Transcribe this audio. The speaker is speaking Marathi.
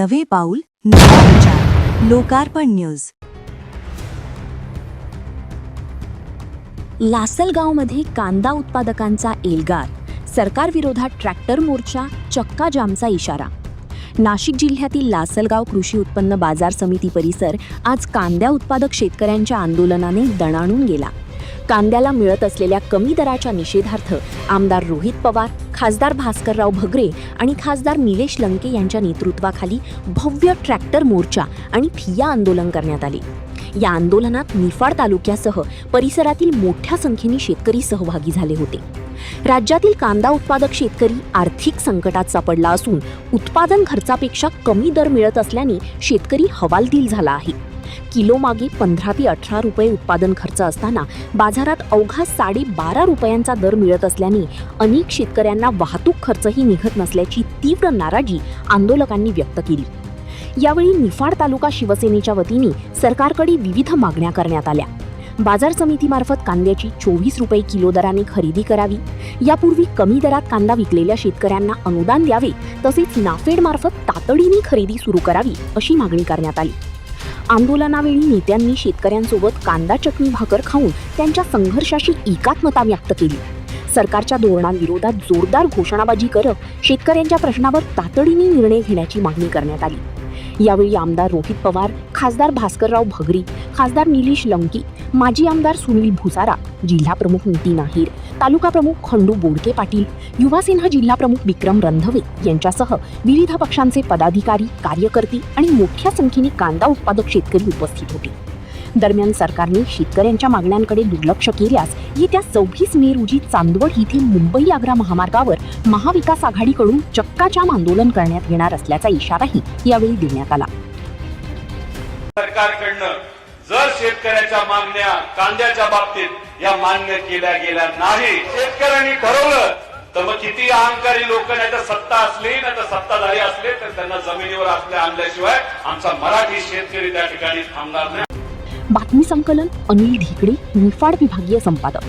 नवे पाऊल नवा विचार। लोकार्पण न्यूज। लासलगावमध्ये कांदा उत्पादकांचा एल्गार, सरकारविरोधात ट्रॅक्टर मोर्चा, चक्का जामचा इशारा। नाशिक जिल्ह्यातील लासलगाव कृषी उत्पन्न बाजार समिती परिसर आज कांदा उत्पादक शेतकऱ्यांच्या आंदोलनाने दणाणून गेला। कांद्याला मिळत असलेल्या कमी दराच्या निषेधार्थ आमदार रोहित पवार, खासदार भास्करराव भगरे आणि खासदार निलेश लंके यांच्या नेतृत्वाखाली भव्य ट्रॅक्टर मोर्चा आणि ठिय्या आंदोलन करण्यात आले। या आंदोलनात निफाड तालुक्यासह परिसरातील मोठ्या संख्येने शेतकरी सहभागी झाले होते। राज्यातील कांदा उत्पादक शेतकरी आर्थिक संकटात सापडला असून उत्पादन खर्चापेक्षा कमी दर मिळत असल्याने शेतकरी हवालदिल झाला आहे। किलो मागे 15 ते 18 रुपये उत्पादन खर्च असताना बाजारात अवघा 12.5 रुपयांचा दर मिळत असल्याने अनेक शेतकऱ्यांना वाहतूक खर्चही निघत नसल्याची तीव्र नाराजी आंदोलकांनी व्यक्त केली। यावेळी निफाड तालुका शिवसेनेच्या वतीने सरकारकडे विविध मागण्या करण्यात आल्या। बाजार समितीमार्फत कांद्याची 24 रुपये किलो दराने खरेदी करावी, यापूर्वी कमी दरात कांदा विकलेल्या शेतकऱ्यांना अनुदान द्यावे, तसेच नाफेडमार्फत तातडीने खरेदी सुरू करावी अशी मागणी करण्यात आली। आंदोलनावेळी नेत्यांनी शेतकऱ्यांसोबत कांदा चटणी भाकर खाऊन त्यांच्या संघर्षाशी एकात्मता व्यक्त केली। सरकारच्या धोरणांविरोधात जोरदार घोषणाबाजी करत शेतकऱ्यांच्या प्रश्नावर तातडीने निर्णय घेण्याची मागणी करण्यात आली। यावेळी आमदार रोहित पवार, खासदार भास्करराव भगरे, खासदार निलेश लंके, माजी आमदार सुनील भुसारा, जिल्हा प्रमुख नितीन आहेर, तालुका प्रमुख खंडू बोडके पाटील, युवा सेना जिल्हा प्रमुख विक्रम रंधवे यांच्यासह विविध पक्षांचे पदाधिकारी, कार्यकर्ते आणि मोठ्या संख्येने कांदा उत्पादक शेतकरी उपस्थित होते। दरम्यान सरकारने शेतकऱ्यांच्या मागण्यांकडे दुर्लक्ष केल्यास येत्या 26 मे रोजी चांदवड येथे मुंबई आग्रा महामार्गावर महाविकास आघाडीकडून चक्काजाम आंदोलन करण्यात येणार असल्याचा इशाराही यावेळी देण्यात आला। सरकारकडनं जर शेतकऱ्याच्या मागण्या कांद्याच्या बाबतीत या मान्य केल्या गेल्या नाही, शेतकऱ्यांनी ठरवलं तर मग किती अहंकारी लोक नाही तर सत्ता असली नाही तर सत्ताधारी असले तर त्यांना जमिनीवर आणल्याशिवाय आमचा मराठी शेतकरी त्या ठिकाणी थांबणार नाही। बातमी संकलन अनिल ढेकड़े, निफाड विभागीय संपादक।